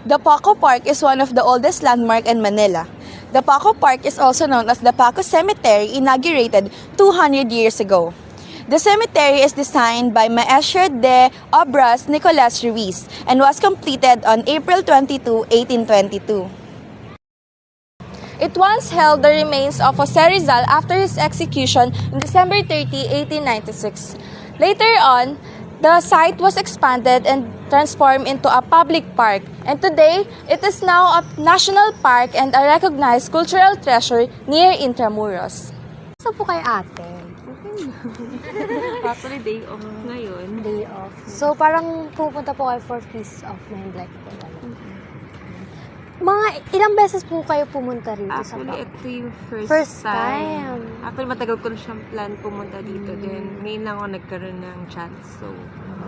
The Paco Park is one of the oldest landmarks in Manila. The Paco Park is also known as the Paco Cemetery, inaugurated 200 years ago. The cemetery is designed by Maestro de Obras Nicolas Ruiz and was completed on April 22, 1822. It once held the remains of Jose Rizal after his execution on December 30, 1896. Later on, the site was expanded and transformed into a public park, and today, it is now a national park and a recognized cultural treasure near Intramuros. Saan po kay ate? Actually, day off ngayon. Day off. So, parang pupunta po kayo for peace of mind, like po. Mga ilang beses po kayo pumunta rito sa Actually, Paco? ito yung First time. Actually, matagal ko na siyang plan pumunta dito. Then, ngayon lang ako nagkaroon ng chance. So,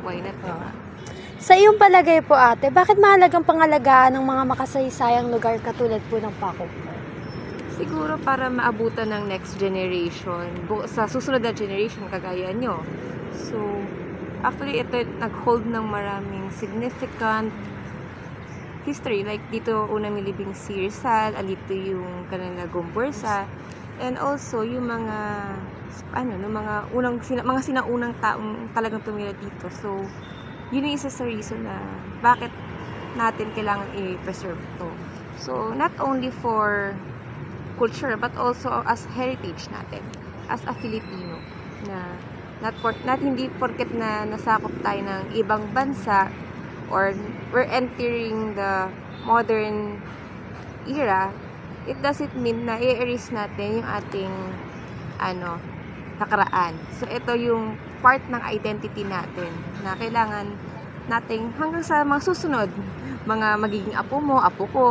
why not, diba? Sa iyong palagay po ate, bakit mahalagang pangalagaan ng mga makasaysayang lugar katulad po ng Paco? Siguro para maabutan ng next generation. Sa susunod na generation, kagaya nyo. So, actually, ito nag-hold ng maraming significant history. Like, dito unang nilibing si Rizal, alito yung kanila Gombursa, and also yung mga mga sinaunang taong talagang tumira dito. So, yun yung isa sa reason na bakit natin kailangan i-preserve to. So, not only for culture, but also as heritage natin, as a Filipino, na hindi porket na nasakop tayo ng ibang bansa, or we're entering the modern era, it doesn't mean na i-erase natin yung ating nakaraan. So, ito yung part ng identity natin na kailangan nating hanggang sa mga susunod, mga magiging apo mo, apo ko,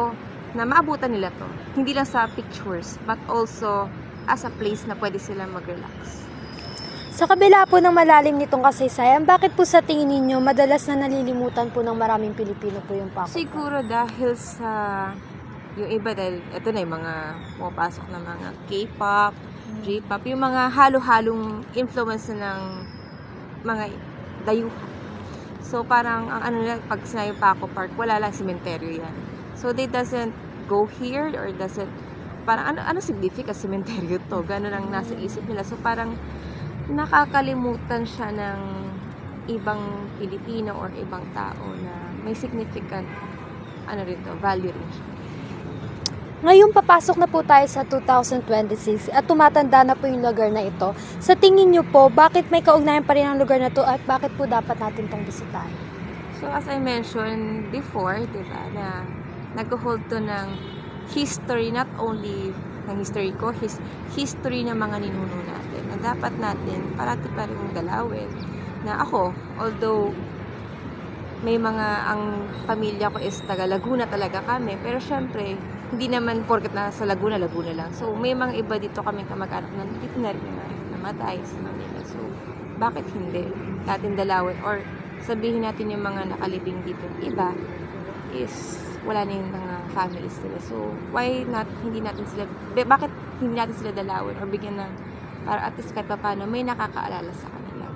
na maabutan nila to. Hindi lang sa pictures, but also as a place na pwede sila mag-relax. Sa kabila po ng malalim nitong kasaysayan, bakit po sa tingin ninyo madalas na nalilimutan po ng maraming Pilipino po yung Paco? Siguro dahil sa yung iba, dahil ito na yung mga pumapasok na mga K-pop, J-pop, yung mga halo-halong influence ng mga dayuhan. So parang ang pag sinabi Paco Park, wala lang sementeryo yan. So they doesn't go here or doesn't, parang ano significant sementeryo to? Gano'n lang nasa isip nila. So parang nakakalimutan siya ng ibang Pilipino or ibang tao na may significant value rin siya. Ngayon papasok na po tayo sa 2026 at tumatanda na po yung lugar na ito. Sa tingin nyo po, bakit may kaugnayan pa rin ang lugar na to at bakit po dapat natin itong bisitahin? So as I mentioned before, diba, na nag-hold to ng history, not only ng history ko, history ng mga ninuno natin, na dapat natin parati pa rin dalawin. Na ako, although may ang pamilya ko is taga Laguna talaga kami, pero syempre, hindi naman porket na sa Laguna lang. So, may mga iba dito kami kamag-anak na dito na rin namatay sa Manila. So, bakit hindi natin dalawin? Or sabihin natin yung mga nakalibing dito, iba is wala na yung mga families nila. So, why not, bakit hindi natin sila dalawin or bigyan ng, para at least kahit pa paano, may nakakaalala sa kanila.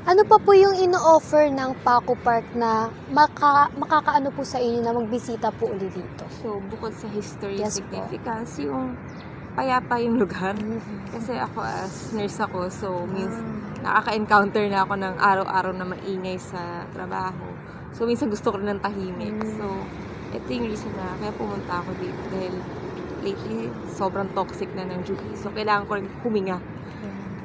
Ano pa po yung ino-offer ng Paco Park na makakaano po sa inyo na magbisita po ulit dito? So, bukod sa history, Yes, significance, yung payapa yung lugar. Kasi ako as nurse ako, so means nakaka-encounter na ako ng araw-araw na maingay sa trabaho. So, minsan gusto ko rin ng tahimik. So, ito yung reason na kaya pumunta ako dito dahil lately sobrang toxic na ng duty. So, kailangan ko rin huminga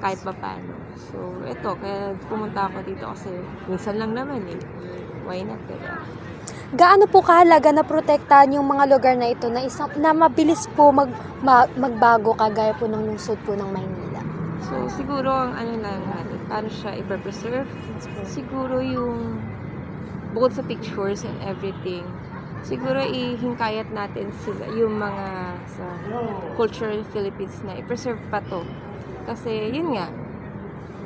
kahit pa paano. So, ito, kaya pumunta ako dito kasi minsan lang naman Why not, diba? Gaano po kahalaga na protektahan yung mga lugar na ito na mabilis po magbago kagaya po ng lungsod po ng Maynila? So, siguro ang lang natin, paano siya i-preserve? Siguro yung bukod sa pictures and everything, siguro ihingkayat natin sila, yung mga sa cultural Philippines na i-preserve pa to. Kasi, yun nga,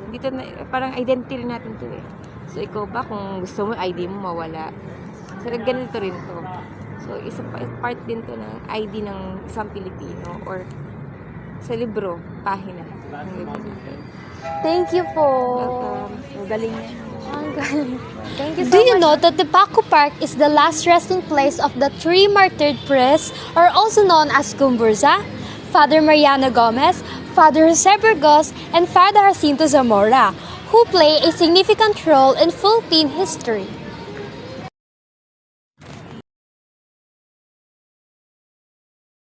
dito na, parang identity rin natin to So, ikaw ba, kung gusto mo, ID mo mawala. So, ganito rin to. So, isa part din to ng ID ng isang Pilipino or sa libro, pahina ng libro. Thank you po. Welcome. Ang galing niya. Ang Thank you so Do you know that the Bacor Park is the last resting place of the three martyred priests, or also known as Gumburza, Father Mariano Gomez, Father Jose Burgos, and Father Jacinto Zamora, who play a significant role in Philippine history.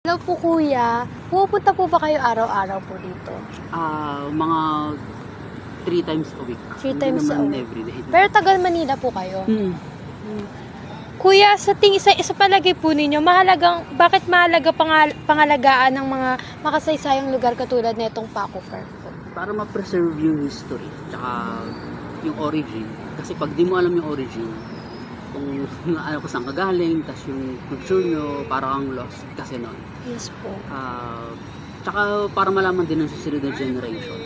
Hello po kuya, pupunta po ba kayo araw-araw po dito? Mga 3 times a week. 3 times a week. Every day. Pero tagal Manila po kayo? Kuya, sa palagay po ninyo, bakit mahalaga pangalagaan ng mga makasaysayang lugar katulad na itong Bacor Park po? Para ma-preserve yung history, tsaka yung origin. Kasi pag di mo alam yung origin, kung ano ko saan ka galing, tas yung culture nyo, parang lost kasi nun. Yes po. Tsaka para malaman din ng susunod na generation.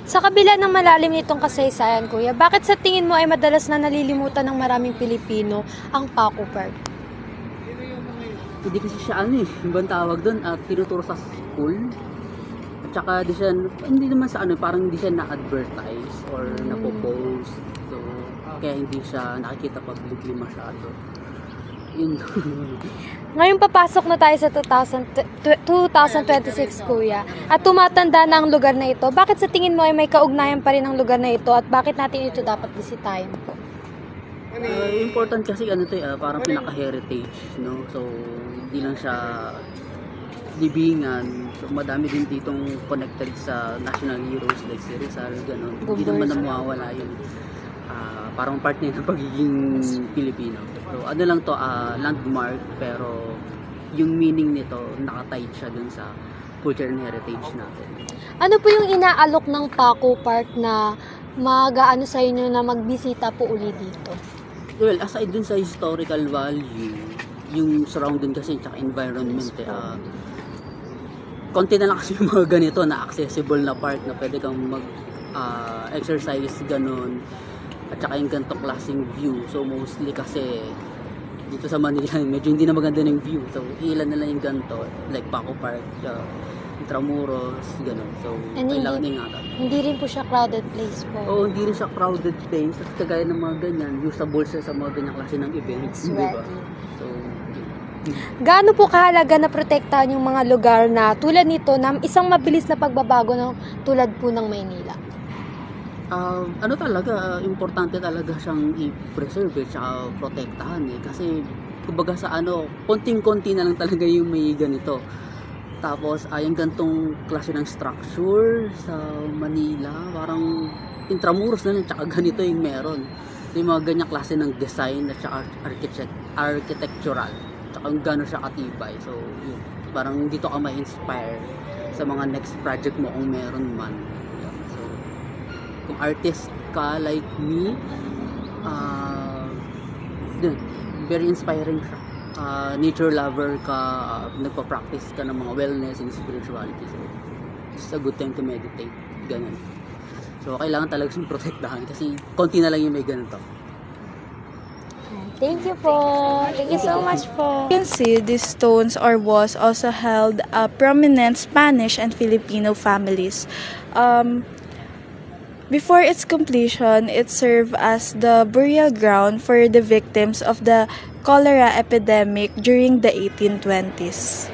Sa kabila ng malalim nitong kasaysayan, kuya, bakit sa tingin mo ay madalas na nalilimutan ng maraming Pilipino ang Bacor Park? Hindi kasi siya ibang tawag doon, tinuturo sa school. At tsaka hindi naman sa parang hindi siya na-advertise or na-post. So, kaya hindi siya nakikita publicly masyado. Yun. Ngayon papasok na tayo sa 2026, kuya. At tumatanda na ang lugar na ito. Bakit sa tingin mo ay may kaugnayan pa rin ang lugar na ito at bakit natin ito dapat bisitahin po? Important kasi parang pinaka-heritage, no? So, hindi lang siya libingan. So, madami din ditong connected sa national heroes like si Rizal, gano'n. Hindi naman na mawawala yun. Parang part na ng pagiging Pilipino. So, lang to, landmark, pero yung meaning nito, nakatied siya dun sa culture and heritage natin. Ano po yung inaalok ng Bacor Park na mag-aano sa inyo na magbisita po uli dito? Well, aside dun sa historical value, yung surrounding kasi tsaka environment, konti na lang kasi yung mga ganito na accessible na park na pwede kang mag-exercise, ganun. At saka yung ganitong klaseng view. So mostly kasi dito sa Manila medyo hindi na maganda ng view. So ilan na lang yung ganito, like Bacor Park, Intramuros, gano'n. So kailangan ingatan. Hindi rin po siya crowded place po. Oo, hindi rin siya crowded place. At kagaya ng mga ganyan, usable siya sa mga ganyang klase ng events. Diba? So, gaano po kahalaga na protektahan yung mga lugar na tulad nito na isang mabilis na pagbabago ng tulad po ng Maynila? Importante talaga siyang i-preserve at protektahan kasi kumbaga sa konting-konti na lang talaga yung may ganito. Tapos yung gantong klase ng structure sa Manila, parang Intramuros na lang tsaka ganito yung meron. Yung mga ganyang klase ng design at saka architectural, tsaka yung gano'n siya katibay. So yun, parang dito ka ma-inspire sa mga next project mo kung meron man. Kung artist ka like me, very inspiring siya. Nature lover ka, nagpa-practice ka ng mga wellness and spirituality. So, it's a good time to meditate. Ganun. So, kailangan talaga siyang protektahan kasi konti na lang yung may ganito. Thank you po. Thank you so much po. You can see these stones or walls also held prominent Spanish and Filipino families. Before its completion, it served as the burial ground for the victims of the cholera epidemic during the 1820s.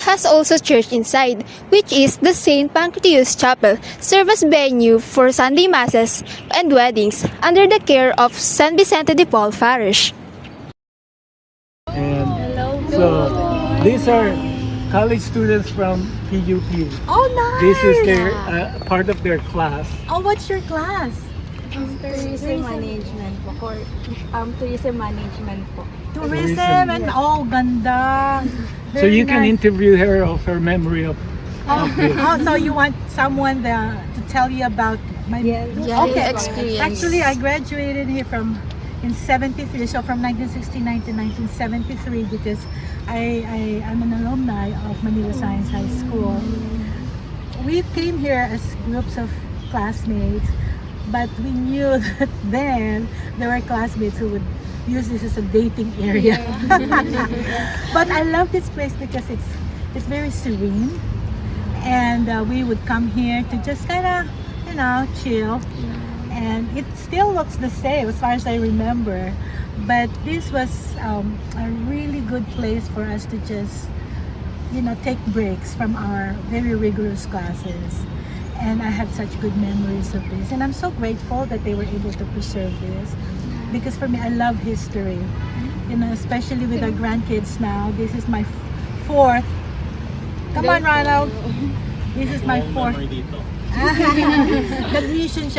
Has also church inside, which is the St. Pancratius Chapel, serve as venue for Sunday masses and weddings under the care of San Vicente de Paul Parish. And so these are college students from PUP. Oh, nice! This is their part of their class. Oh, what's your class? Tourism management po. Tourism management po. Tourism and ganda. So you can interview her of her memory of this. So you want someone to tell you about my Experience. Actually, I graduated here in 73, so from 1969 to 1973 because I'm an alumni of Manila Science High School. We came here as groups of classmates, but we knew that then there were classmates who would use this as a dating area. But I love this place because it's very serene, and we would come here to just kind of chill and it still looks the same as far as I remember. But this was a really good place for us to just, take breaks from our very rigorous classes. And I have such good memories of this. And I'm so grateful that they were able to preserve this. Because for me, I love history. Especially with our grandkids now. This is my fourth. Come on, Ronald. This is my fourth. The mission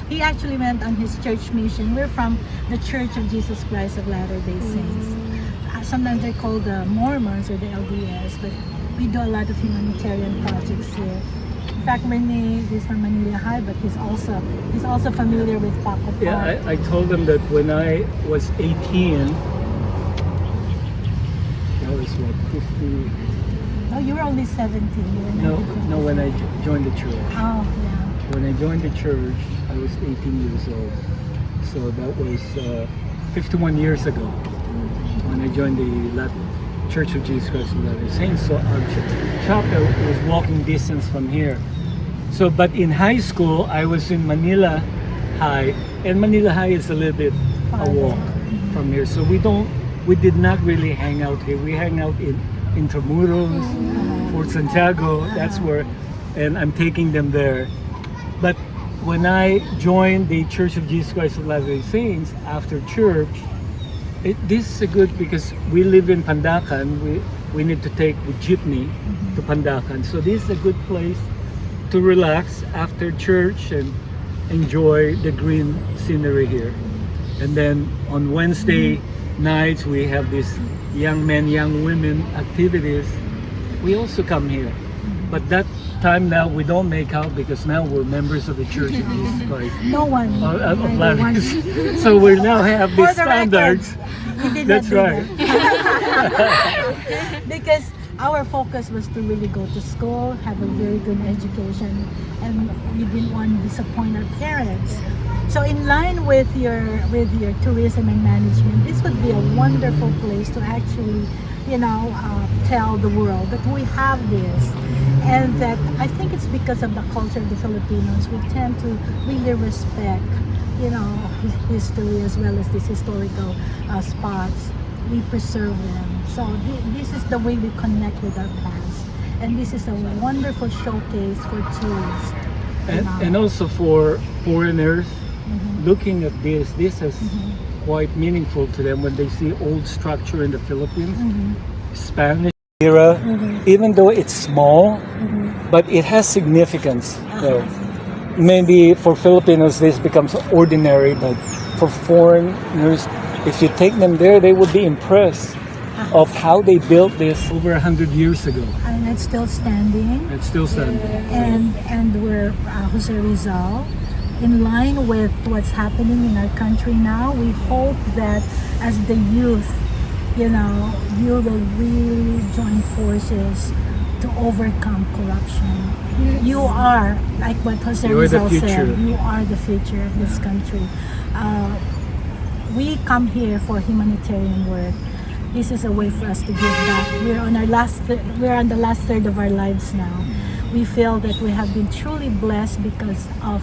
he actually went on his church mission. We're from the Church of Jesus Christ of Latter-day Saints. Sometimes they're called the Mormons or the LDS, but we do a lot of humanitarian projects here. In fact, Rene is from Manila High, but he's also familiar with Bacor Park. Yeah, I told them that when I was 18, that was what, 50? Oh, you were only 17. No, when I joined the church. Oh, yeah. When I joined the church, I was 18 years old. So that was 51 years ago when I joined the Church of Jesus Christ of Latter-day Saints. So our chapel was walking distance from here. So, but in high school, I was in Manila High, and Manila High is a little bit a walk from here. So we did not really hang out here. We hang out in Intramuros, Fort Santiago. That's where, and I'm taking them there. But when I joined the Church of Jesus Christ of Latter-day Saints after church, this is good because we live in Pandacan. We need to take the jeepney to Pandacan. So this is a good place to relax after church and enjoy the green scenery here. And then on Wednesday nights we have this young men, young women activities. We also come here. But that time now we don't make out because now we're members of the Church of Jesus Christ. No one. Of Latter-day. So we now have these standards. That's right. Because our focus was to really go to school, have a very good education, and we didn't want to disappoint our parents. So in line with your tourism and management, this would be a wonderful place to actually, tell the world that we have this. And that I think it's because of the culture of the Filipinos. We tend to really respect, history as well as these historical spots. We preserve them. So this is the way we connect with our past. And this is a wonderful showcase for tourists. And also for foreigners looking at this is quite meaningful to them when they see old structure in the Philippines, Spanish era, even though it's small, but it has significance. So maybe for Filipinos this becomes ordinary, but for foreigners, if you take them there, they would be impressed of how they built this over 100 years ago. And it's still standing. It's still standing. And we're Jose Rizal. In line with what's happening in our country now, we hope that as the youth, you will really join forces to overcome corruption. Yes. You are, like what Jose Rizal said, you are the future of this country. We come here for humanitarian work. This is a way for us to give back. We're on the last third of our lives now. We feel that we have been truly blessed because of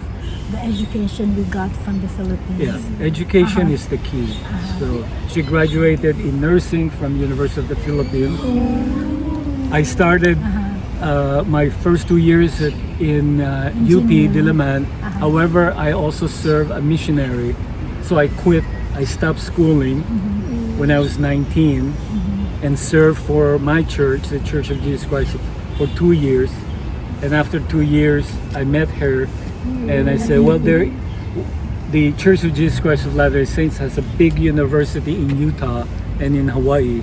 the education we got from the Philippines. Yeah, education is the key. So she graduated in nursing from University of the Philippines. I started my first 2 years in UP Diliman. However, I also served a missionary. So I quit. I stopped schooling when I was 19 and served for my church, the Church of Jesus Christ, for 2 years. And after 2 years, I met her and I said, well, the Church of Jesus Christ of Latter-day Saints has a big university in Utah and in Hawaii.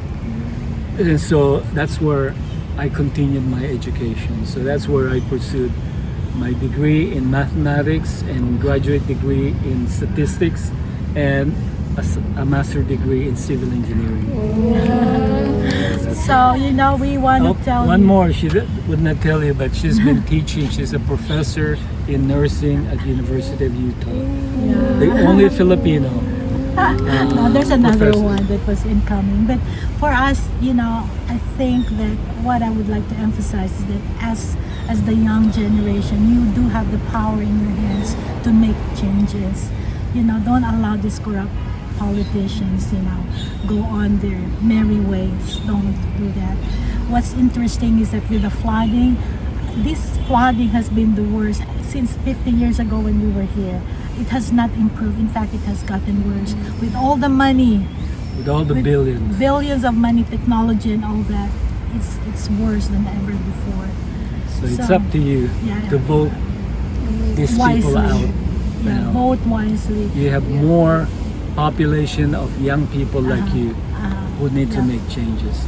And so that's where I continued my education. So that's where I pursued my degree in mathematics and graduate degree in statistics and a master's degree in civil engineering. So, we want to tell one more, she would not tell you, but she's been teaching. She's a professor in nursing at the University of Utah. The only Filipino. No, there's another professor. one that was incoming. But for us, I think that what I would like to emphasize is that as as the young generation, you do have the power in your hands to make changes. Don't allow these corrupt politicians, go on their merry ways. Don't do that. What's interesting is that with the flooding, this flooding has been the worst since 50 years ago when we were here. It has not improved. In fact, it has gotten worse. With all the money, With all the billions of money, technology and all that, it's worse than ever before. So it's up to you to vote these people out. Vote wisely. You have more population of young people like you who need to make changes.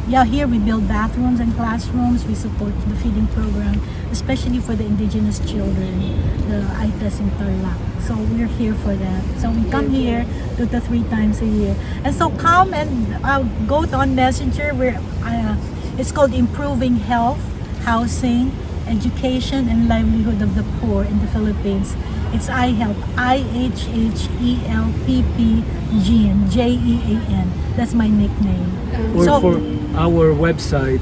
Here we build bathrooms and classrooms. We support the feeding program, especially for the indigenous children, the Aitas in Tarlac. So we're here for that. So we come here 2 to 3 times a year. And so come and go on Messenger. It's called Improving Health, Housing, Education, and Livelihood of the Poor in the Philippines. It's iHelp, IHHELPP Jean, JEAN. That's my nickname. Or for our website,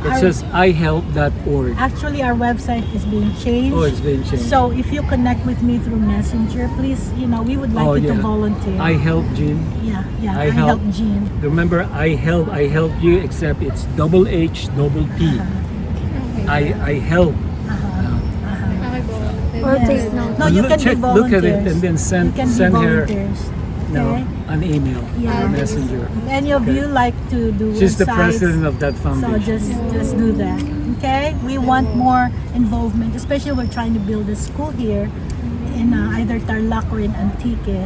it says ihelp.org. Actually, our website is being changed. Oh, it's being changed. So if you connect with me through Messenger, please, we would like you to volunteer. I help Jean. I help Jean. Remember, I help you, except it's double H, double P. I help. Or take note. No, you can be volunteers. Look at it and then send her an email or messenger. If any of you like to do She's the sites, president of that foundation. So just do that. Okay? We want more involvement, especially we're trying to build a school here in either Tarlac or in Antique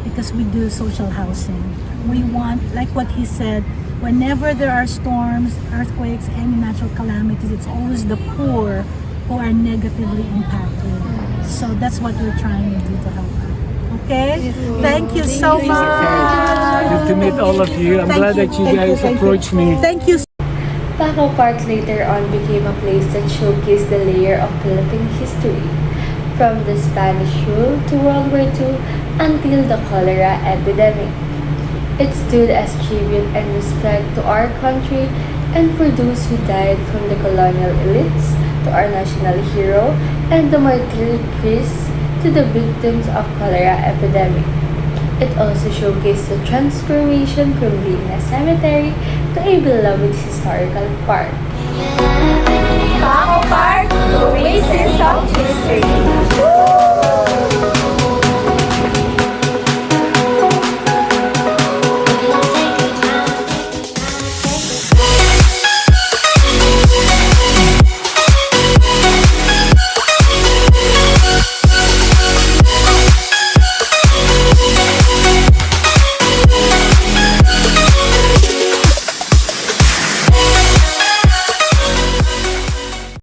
because we do social housing. We want, like what he said, whenever there are storms, earthquakes, any natural calamities, it's always the poor who are negatively impacted. So that's what we're trying to do to help out. Okay? Thank you so much. Good to meet all of you. I'm glad that you guys approached me. Thank you. Bacor Park later on became a place that showcased the layer of Philippine history, from the Spanish rule to World War II until the cholera epidemic. It stood as tribute and respect to our country and for those who died from the colonial elites, to our national hero, and the martyred priests, to the victims of cholera epidemic. It also showcased the transformation from being a cemetery to a beloved historical park. Bacor Park, the oasis of